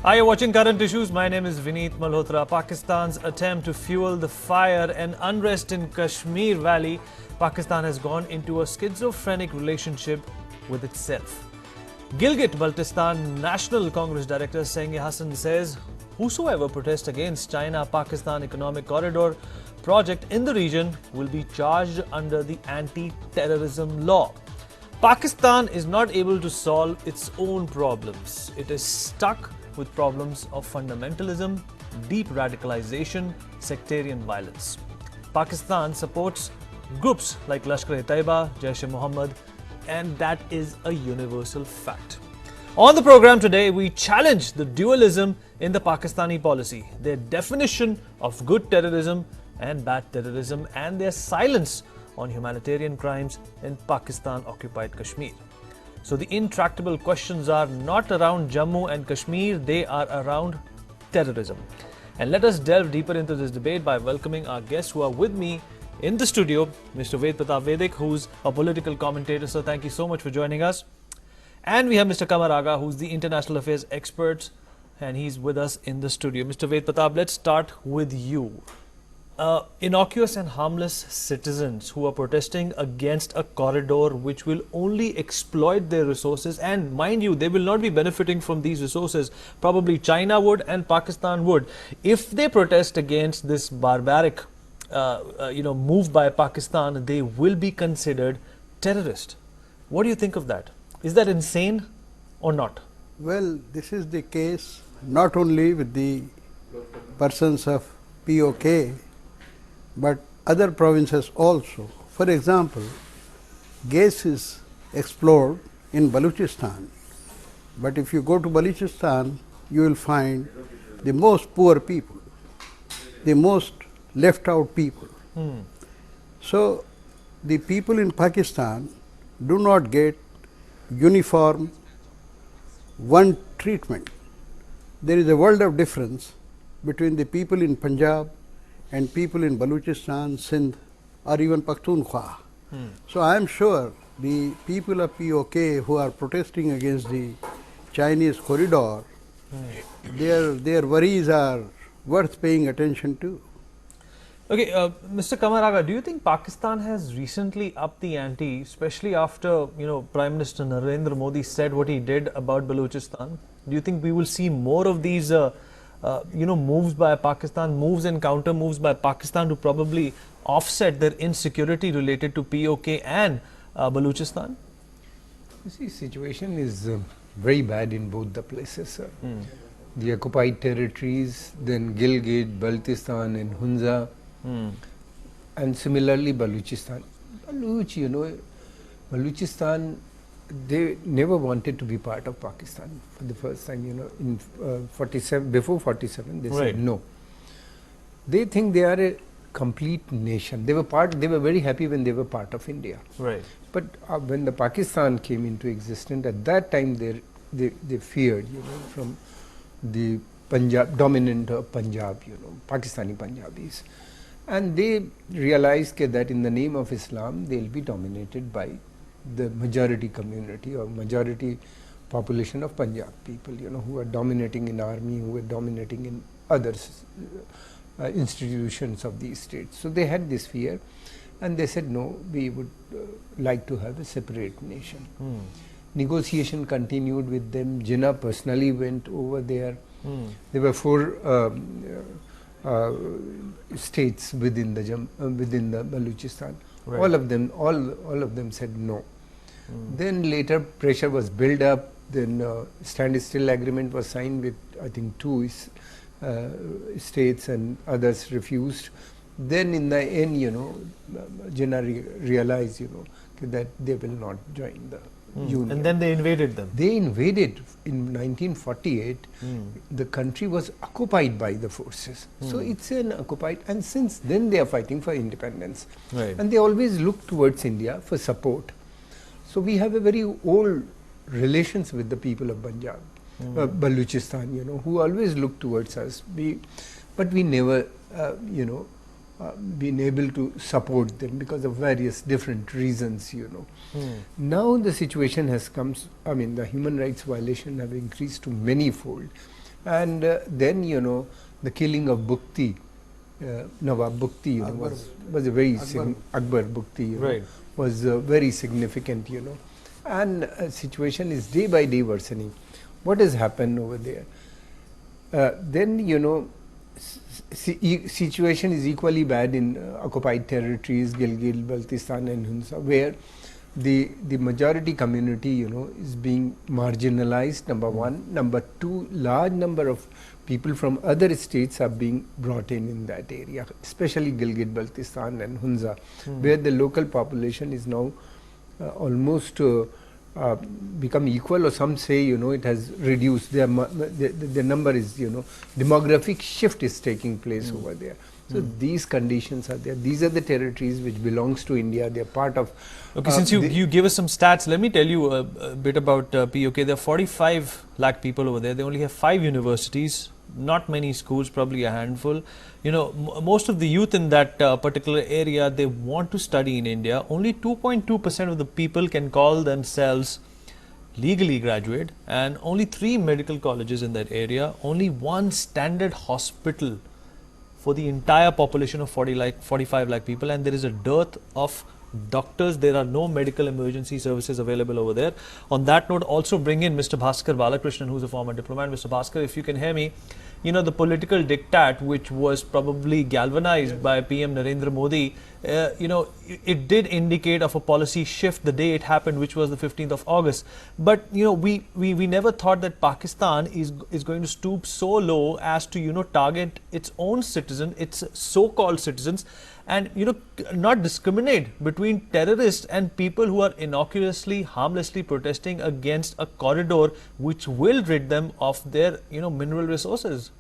Hi, you're watching Current Issues. My name is Vineet Malhotra. Pakistan's attempt to fuel the fire and unrest in Kashmir Valley. Pakistan has gone into a schizophrenic relationship with itself. Gilgit-Baltistan National Congress Director Senghi Hassan says, whosoever protests against China-Pakistan Economic Corridor project in the region will be charged under the anti-terrorism law. Pakistan is not able to solve its own problems. It is stuck with problems of fundamentalism, deep radicalization, sectarian violence. Pakistan supports groups like Lashkar-e-Taiba, Jaish-e-Mohammed, and that is a universal fact. On the program today, we challenge the dualism in the Pakistani policy, their definition of good terrorism and bad terrorism, and their silence on humanitarian crimes in Pakistan-occupied Kashmir. So the intractable questions are not around Jammu and Kashmir, they are around terrorism. And let us delve deeper into this debate by welcoming our guests who are with me in the studio, Mr. Ved Pratap Vedic, who's a political commentator. So thank you so much for joining us. And we have Mr. Kamar Aga, who's the international affairs expert, and he's with us in the studio. Mr. Ved Pratap, let's start with you. Innocuous and harmless citizens who are protesting against a corridor which will only exploit their resources, and mind you, they will not be benefiting from these resources. Probably China would and Pakistan would. If they protest against this barbaric move by Pakistan, they will be considered terrorist. What do you think of that? Is that insane or not? Well, this is the case not only with the persons of POK, but other provinces also. For example, gas is explored in Balochistan, but if you go to Balochistan, you will find the most poor people, the most left out people. So the people in Pakistan do not get uniform one treatment. There is a world of difference between the people in Punjab and people in Balochistan, Sindh, or even Pakhtunkhwa. So I am sure the people of POK who are protesting against the Chinese corridor, their worries are worth paying attention to. Okay, Mr. Kamar Aga, do you think Pakistan has recently upped the ante, especially after Prime Minister Narendra Modi said what he did about Balochistan? Do you think we will see more of these moves by Pakistan, moves and counter moves by Pakistan to probably offset their insecurity related to POK and Balochistan? You see, situation is very bad in both the places. The occupied territories, then Gilgit, Baltistan and Hunza, and similarly Balochistan. Balochistan, they never wanted to be part of Pakistan for the first time, in 47, before 47, they said no. They think they are a complete nation. They were very happy when they were part of India. Right. But when the Pakistan came into existence, at that time they feared, from the Punjab, dominant Punjab, Pakistani Punjabis. And they realized that in the name of Islam, they will be dominated by the majority community or majority population of Punjab people, who are dominating in army, who are dominating in other institutions of these states. So they had this fear, and they said, no, we would like to have a separate nation. Negotiation continued with them. Jinnah personally went over there. There were 4 states within the Balochistan. Right. All of them said no. Then later pressure was built up. Then standstill agreement was signed with I think 2 states, and others refused. Then in the end, Jinnah realized that they will not join the union. And then they invaded them. They invaded in 1948. The country was occupied by the forces. So it's an occupied, and since then they are fighting for independence. Right. And they always look towards India for support. So we have a very old relations with the people of Punjab, Balochistan, who always look towards us. But we never, been able to support them because of various different reasons, Now the situation has come, the human rights violation have increased to many-fold. And then, the killing of Bukti, Nawab Bukti, was a very Akbar Bukti, Right. was very significant, and situation is day by day worsening. What has happened over there? Then, situation is equally bad in occupied territories, Gilgit, Baltistan and Hunza, where the majority community, is being marginalized, number one. Number two, large number of people from other states are being brought in that area, especially Gilgit, Baltistan and Hunza, where the local population is now almost become equal, or some say, it has reduced. The number is, demographic shift is taking place over there. So these conditions are there. These are the territories which belongs to India. They are part of. Okay, since you give us some stats, let me tell you a bit about POK. There are 45 lakh people over there. They only have 5 universities, not many schools, probably a handful. Most of the youth in that particular area, they want to study in India. Only 2.2% of the people can call themselves legally graduate, and only 3 medical colleges in that area, only 1 standard hospital for the entire population of 45 lakh people, and there is a dearth of doctors. There are no medical emergency services available over there. On that note, also bring in Mr. Bhaskar Balakrishnan, who's a former diplomat. Mr. Bhaskar, if you can hear me, the political diktat which was probably galvanized by PM Narendra Modi, it did indicate of a policy shift the day it happened, which was the 15th of August. But, we never thought that Pakistan is going to stoop so low as to, target its own citizen, its so-called citizens, and, not discriminate between terrorists and people who are innocuously, harmlessly protesting against a corridor which will rid them of their, mineral resources.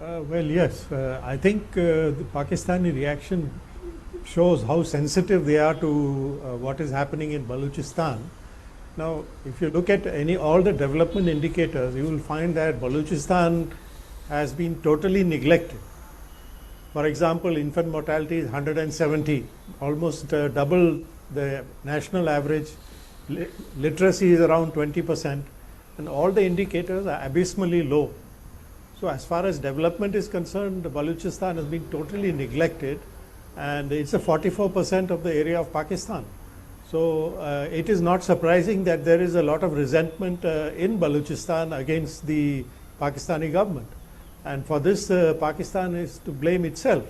Well, yes, I think the Pakistani reaction shows how sensitive they are to what is happening in Balochistan. Now, if you look at all the development indicators, you will find that Balochistan has been totally neglected. For example, infant mortality is 170, almost double the national average. Literacy is around 20%, and all the indicators are abysmally low. So as far as development is concerned, Balochistan has been totally neglected, and it's a 44% of the area of Pakistan. So it is not surprising that there is a lot of resentment in Balochistan against the Pakistani government. And for this, Pakistan is to blame itself.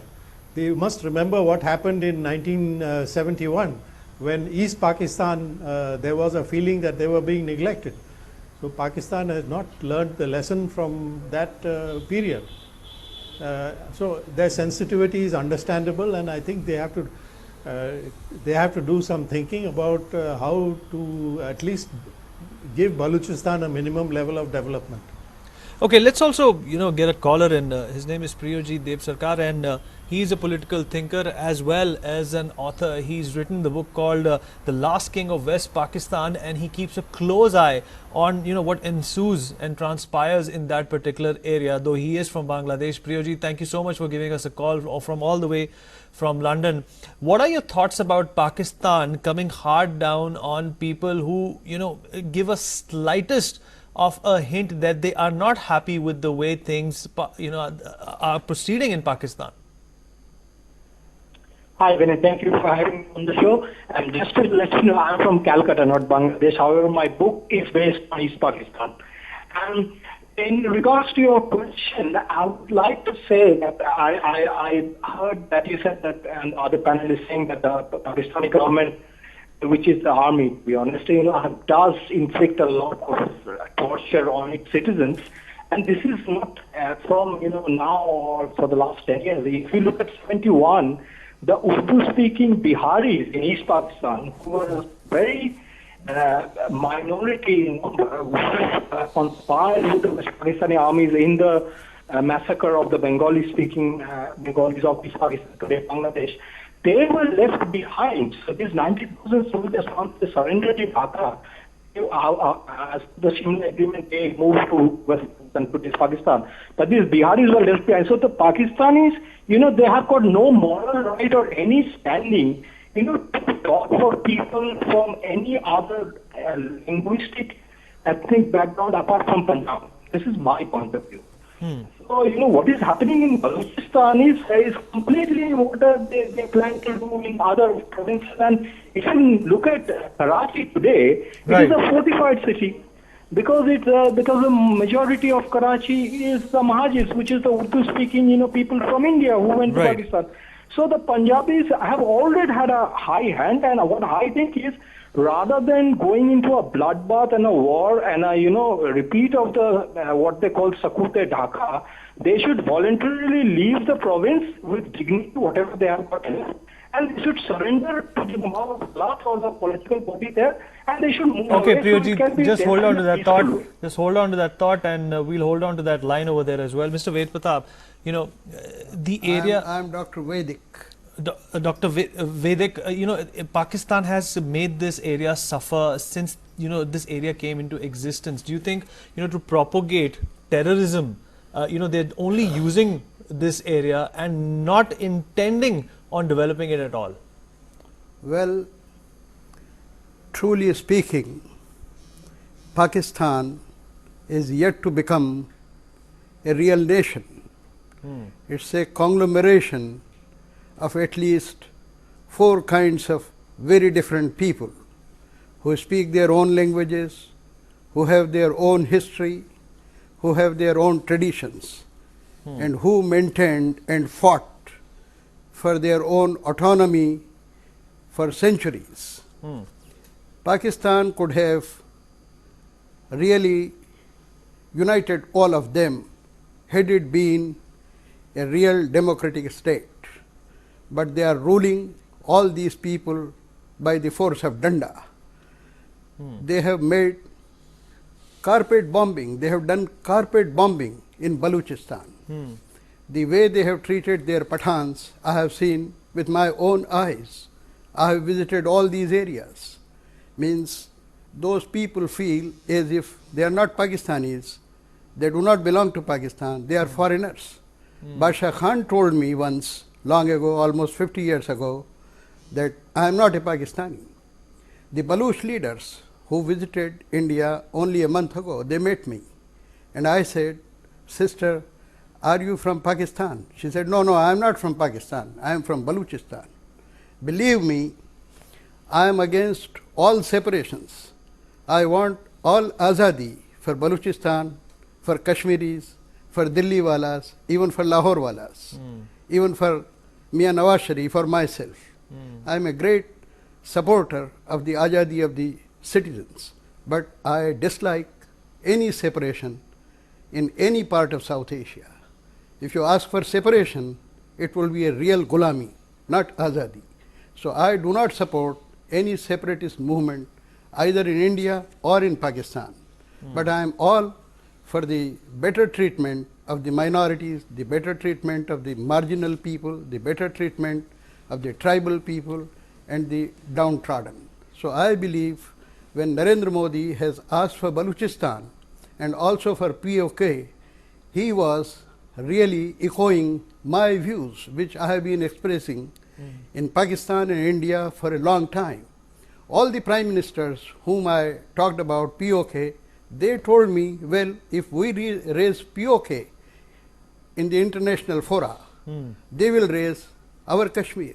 They must remember what happened in 1971, when East Pakistan, there was a feeling that they were being neglected. So Pakistan has not learned the lesson from that period. So their sensitivity is understandable, and I think they have to do some thinking about how to at least give Balochistan a minimum level of development. Okay, let's also get a caller in. His name is Priyojit Dev Sarkar, and he's a political thinker as well as an author. He's written the book called The Last King of West Pakistan, and he keeps a close eye on what ensues and transpires in that particular area, though he is from Bangladesh. Priyojit, thank you so much for giving us a call from all the way from London. What are your thoughts about Pakistan coming hard down on people who give us slightest of a hint that they are not happy with the way things are proceeding in Pakistan? Hi, Vinay. Thank you for having me on the show. And just to let you know, I'm from Calcutta, not Bangladesh. However, my book is based on East Pakistan. And in regards to your question, I would like to say that I heard that you said that, and other panelists saying that the Pakistani government, which is the army, to be honest, does inflict a lot of torture on its citizens. And this is not from, now or for the last 10 years. If you look at 71, the Urdu-speaking Biharis in East Pakistan, who were a very minority in number, conspired with the Pakistani armies in the massacre of the Bengali-speaking Bengalis of East Pakistan, today Bangladesh. They were left behind. So these 90,000 soldiers, once they surrendered in Dhaka, as the Shimla agreement, they moved to West and to Pakistan. But these Biharis were left behind. So the Pakistanis, they have got no moral right or any standing, to talk for people from any other linguistic, ethnic background apart from Punjab. This is my point of view. So, what is happening in Balochistan is completely what they plan to do in other provinces. And if you look at Karachi today, it is a fortified city. Because the majority of Karachi is the Mahajirs, which is the Urdu-speaking, people from India who went to Pakistan. So the Punjabis have already had a high hand, and what I think is, rather than going into a bloodbath and a war and a repeat of the what they call Sakute Dhaka, they should voluntarily leave the province with dignity, whatever they have got left, and they should surrender to the mob of Allah or the political body there, and they should move Okay, away. Priyoji, just hold on to that thought. Peaceful. Just hold on to that thought, and we'll hold on to that line over there as well. Mr. Ved Pratap, the area. I'm Dr. Vedic. Dr. Vedic, Pakistan has made this area suffer since this area came into existence. Do you think to propagate terrorism, they're only using this area and not intending on developing it at all? Well, truly speaking, Pakistan is yet to become a real nation. It's a conglomeration of at least 4 kinds of very different people who speak their own languages, who have their own history, who have their own traditions, and who maintained and fought for their own autonomy for centuries. Pakistan could have really united all of them had it been a real democratic state. But they are ruling all these people by the force of danda. They have made carpet bombing, they have done carpet bombing in Balochistan. The way they have treated their Pathans, I have seen with my own eyes. I have visited all these areas. Means those people feel as if they are not Pakistanis, they do not belong to Pakistan, they are foreigners. Basha Khan told me once, long ago, almost 50 years ago, that I am not a Pakistani. The Baloch leaders who visited India only a month ago, they met me. And I said, sister, are you from Pakistan? She said, no, I am not from Pakistan, I am from Balochistan. Believe me, I am against all separations. I want all azadi for Balochistan, for Kashmiris, for Delhi walas, even for Lahore walas, even for Mian Nawaz Sharif, for myself. I am a great supporter of the azadi of the citizens, but I dislike any separation in any part of South Asia. If you ask for separation, it will be a real gulami, not azadi. So I do not support any separatist movement either in India or in Pakistan. But I am all for the better treatment of the minorities, the better treatment of the marginal people, the better treatment of the tribal people and the downtrodden. So I believe when Narendra Modi has asked for Balochistan and also for POK, he was really echoing my views, which I have been expressing in Pakistan and India for a long time. All the prime ministers whom I talked about POK, they told me, well, if we raise POK in the international fora, they will raise our Kashmir.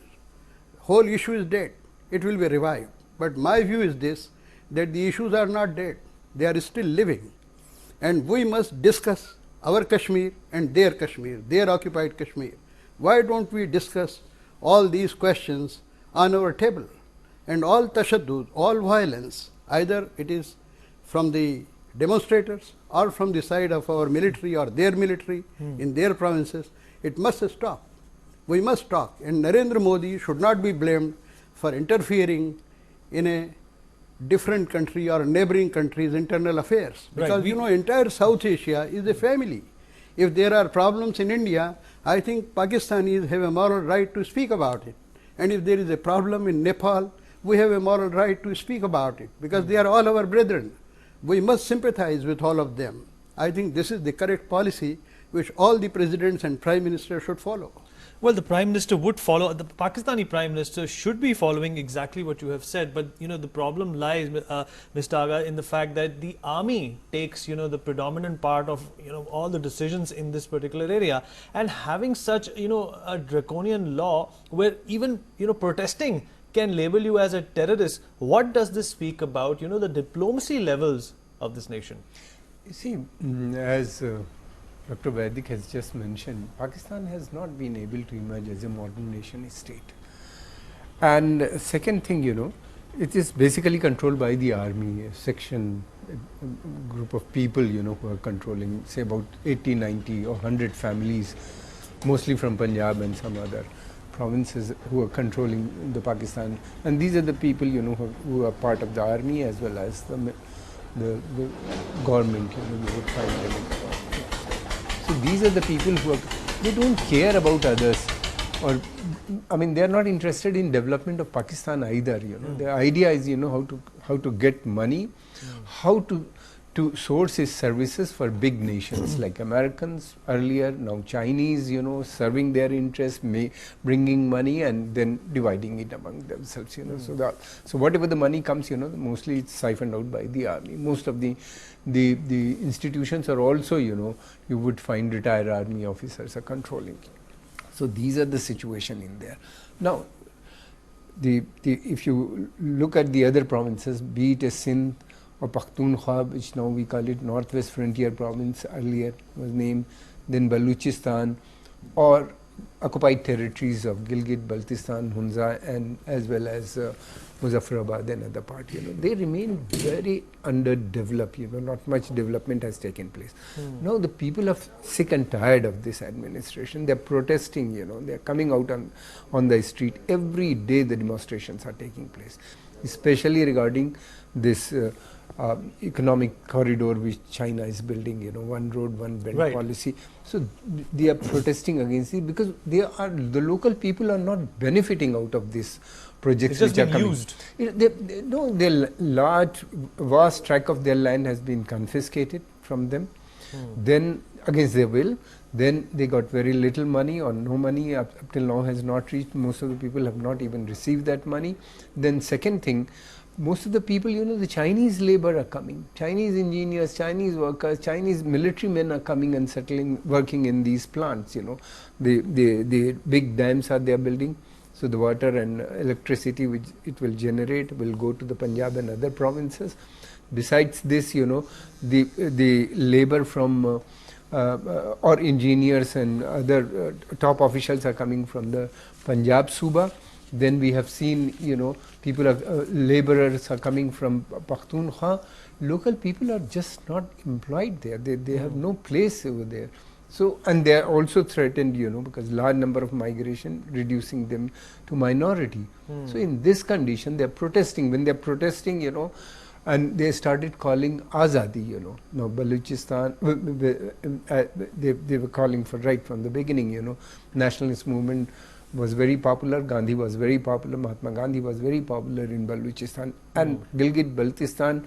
Whole issue is dead. It will be revived. But my view is this, that the issues are not dead. They are still living. And we must discuss our Kashmir and their occupied Kashmir. Why don't we discuss all these questions on our table? And all tashaddud, all violence, either it is from the demonstrators or from the side of our military or their military in their provinces, it must stop. We must talk. And Narendra Modi should not be blamed for interfering in a different country or neighboring country's internal affairs. Because entire South Asia is a family. If there are problems in India, I think Pakistanis have a moral right to speak about it. And if there is a problem in Nepal, we have a moral right to speak about it, because they are all our brethren. We must sympathize with all of them. I think this is the correct policy which all the presidents and prime ministers should follow. Well, the Prime Minister would follow, the Pakistani Prime Minister should be following exactly what you have said. But, the problem lies, Mr. Aga, in the fact that the army takes, the predominant part of, all the decisions in this particular area. And having such, a draconian law where even, protesting can label you as a terrorist, what does this speak about, the diplomacy levels of this nation? You see, as Dr. Vaidik has just mentioned, Pakistan has not been able to emerge as a modern nation state. And second thing, it is basically controlled by the army, a section, a group of people, who are controlling, say about 80, 90 or 100 families, mostly from Punjab and some other provinces who are controlling the Pakistan. And these are the people, who are part of the army as well as the government, you would find them in the government. So these are the people who they don't care about others, or they are not interested in development of Pakistan either. The idea is how to get money, how to source its services for big nations like Americans earlier, now Chinese, serving their interests, bringing money and then dividing it among themselves. So whatever the money comes, mostly it's siphoned out by the army. Most of the institutions are also, you would find retired army officers are controlling. So these are the situation in there. Now, if you look at the other provinces, be it a Sindh or Pakhtunkhwa, which now we call it Northwest Frontier Province, earlier was named, then Baluchistan, or occupied territories of Gilgit, Baltistan, Hunza, and as well as Muzaffarabad and other part, they remain very underdeveloped, not much development has taken place. Now the people are sick and tired of this administration. They're protesting, they're coming out on the street. Every day the demonstrations are taking place, especially regarding this economic corridor which China is building, one road, one belt policy. So they are protesting against it because the local people are not benefiting out of this projects which are coming. Used. Their large, vast tract of their land has been confiscated from them. Then against their will, then they got very little money or no money up till now has not reached. Most of the people have not even received that money. Then second thing, most of the people, the Chinese labor are coming, Chinese engineers, Chinese workers, Chinese military men are coming and settling, working in these plants, the big dams are they are building. So the water and electricity which it will generate will go to the Punjab and other provinces. Besides this, the labor from or engineers and other top officials are coming from the Punjab Suba. Then we have seen, people laborers are coming from Pakhtunkhwa. Local people are just not employed there. They have no place over there. So, and they are also threatened, because large number of migration, reducing them to minority. So in this condition, they are protesting. When they are protesting, and they started calling Azadi, Now Baluchistan, they were calling for right from the beginning, nationalist movement was very popular, Gandhi was very popular, Mahatma Gandhi was very popular in Baluchistan and Gilgit, Baltistan.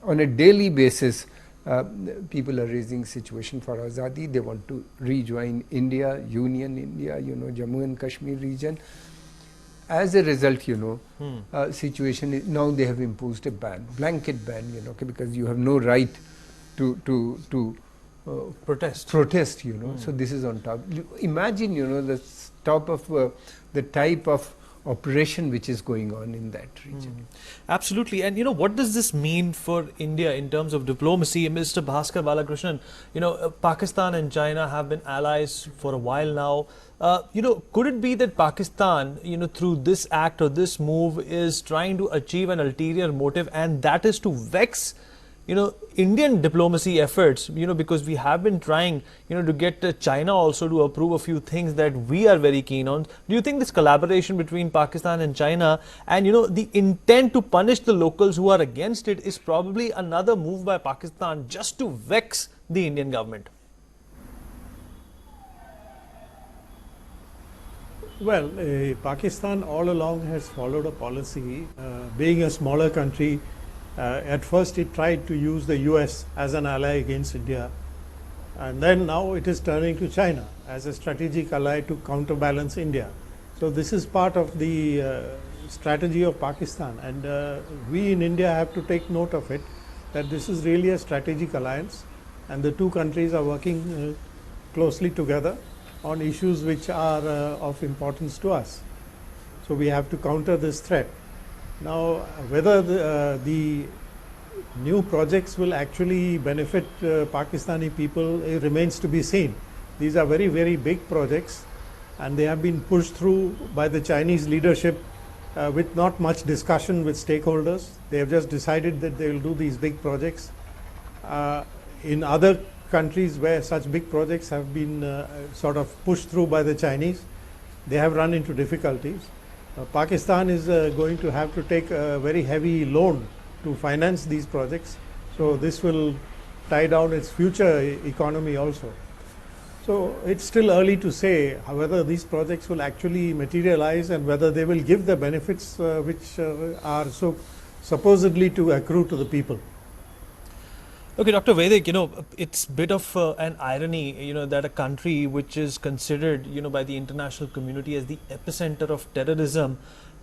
On a daily basis, people are raising situation for Azadi. They want to rejoin India, Union India, Jammu and Kashmir region. As a result, situation is, now they have imposed a ban, blanket ban, because you have no right to protest, So this is on top. Imagine, the top of the type of operation which is going on in that region. Absolutely. And what does this mean for India in terms of diplomacy? Mr. Bhaskar Balakrishnan, Pakistan and China have been allies for a while now. Could it be that Pakistan, through this act or this move is trying to achieve an ulterior motive, and that is to vex Indian diplomacy efforts, because we have been trying, to get China also to approve a few things that we are very keen on. Do you think this collaboration between Pakistan and China and, the intent to punish the locals who are against it is probably another move by Pakistan just to vex the Indian government? Well, Pakistan all along has followed a policy, being a smaller country. At first it tried to use the US as an ally against India. And then now it is turning to China as a strategic ally to counterbalance India. So this is part of the strategy of Pakistan, and we in India have to take note of it, that this is really a strategic alliance, and the two countries are working closely together on issues which are of importance to us. So we have to counter this threat. Now, whether the new projects will actually benefit Pakistani people, it remains to be seen. These are very, very big projects, and they have been pushed through by the Chinese leadership with not much discussion with stakeholders. They have just decided that they will do these big projects. In other countries where such big projects have been sort of pushed through by the Chinese, they have run into difficulties. Pakistan is going to have to take a very heavy loan to finance these projects, so this will tie down its future economy also. So it's still early to say whether these projects will actually materialize and whether they will give the benefits which are so supposedly to accrue to the people. Okay, Dr. Vedic, it's a bit of an irony, that a country which is considered, by the international community as the epicenter of terrorism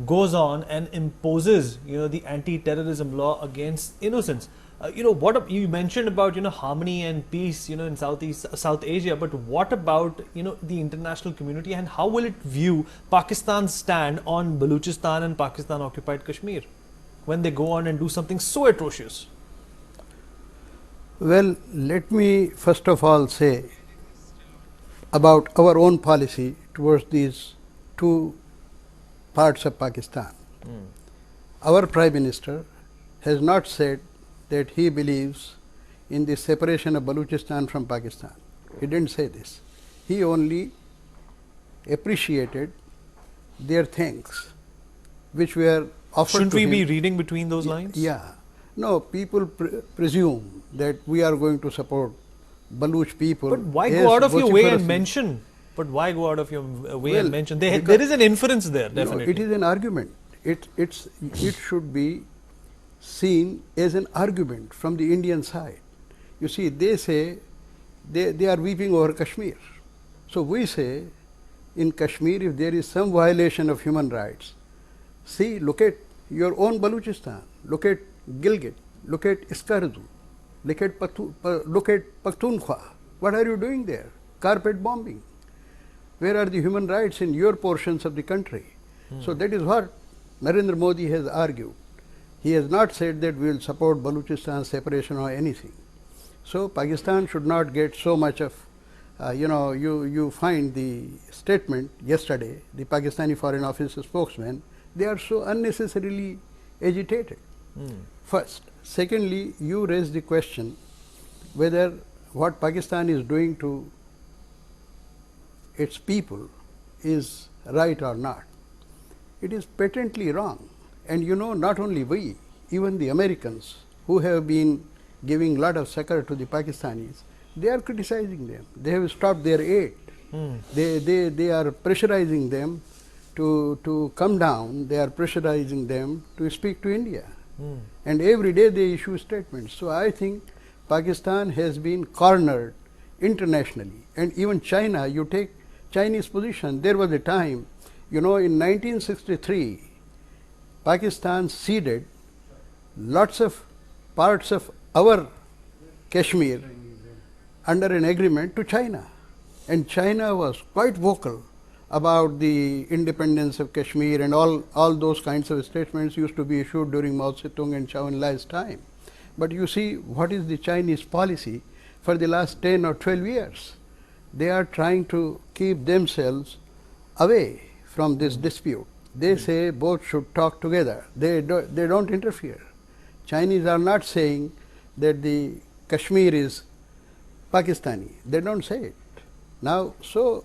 goes on and imposes, the anti-terrorism law against innocents. What you mentioned about, harmony and peace, in South Asia, but what about, the international community, and how will it view Pakistan's stand on Baluchistan and Pakistan occupied Kashmir when they go on and do something so atrocious? Well, let me first of all say about our own policy towards these two parts of Pakistan. Our Prime Minister has not said that he believes in the separation of Baluchistan from Pakistan. He didn't say this. He only appreciated their things which were offered Shouldn't to we him. be reading between those lines? Yeah. No, people presume that we are going to support Baluch people. But why go out of your way and mention? But why go out of your way and mention? There is an inference there, definitely. No, it is an argument. It should be seen as an argument from the Indian side. You see, they say they are weeping over Kashmir. So we say in Kashmir, if there is some violation of human rights, see, look at your own Baluchistan, look at Gilgit, look at Iskardu, look at Pakhtunkhwa. What are you doing there? Carpet bombing. Where are the human rights in your portions of the country? So that is what Narendra Modi has argued. He has not said that we will support Baluchistan separation or anything. So Pakistan should not get so much of, you find the statement yesterday, the Pakistani Foreign Office spokesman, they are so unnecessarily agitated. First. Secondly, you raised the question whether what Pakistan is doing to its people is right or not. It is patently wrong. And not only we, even the Americans who have been giving a lot of succor to the Pakistanis, they are criticizing them. They have stopped their aid. They are pressurizing them to come down. They are pressurizing them to speak to India. And every day they issue statements. So I think Pakistan has been cornered internationally. And even China, you take Chinese position. There was a time, in 1963, Pakistan ceded lots of parts of our Kashmir under an agreement to China. And China was quite vocal about the independence of Kashmir, and all those kinds of statements used to be issued during Mao Zedong and Zhou Enlai's time. But you see, what is the Chinese policy for the last 10 or 12 years? They are trying to keep themselves away from this dispute. They say both should talk together. They don't interfere. Chinese are not saying that the Kashmir is Pakistani. They don't say it. Now, so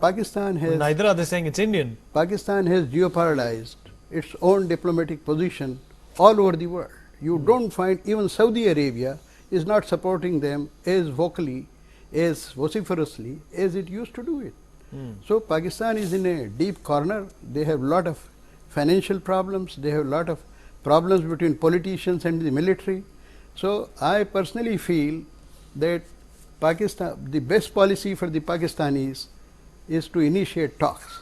Pakistan has... Neither are they saying it's Indian. Pakistan has jeopardized its own diplomatic position all over the world. You don't find even Saudi Arabia is not supporting them as vocally, as vociferously as it used to do it. So Pakistan is in a deep corner. They have a lot of financial problems. They have a lot of problems between politicians and the military. So I personally feel that Pakistan, the best policy for the Pakistanis is to initiate talks.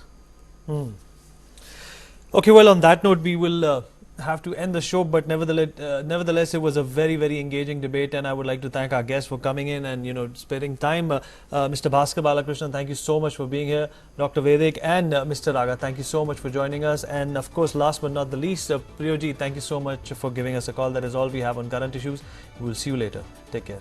Okay, well, on that note, we will have to end the show, but nevertheless, it was a very, very engaging debate, and I would like to thank our guests for coming in and sparing time. Mr. Bhaskar Balakrishnan, thank you so much for being here. Dr. Vedic and Mr. Raga, thank you so much for joining us. And of course, last but not the least, Priyoji, thank you so much for giving us a call. That is all we have on current issues. We will see you later. Take care.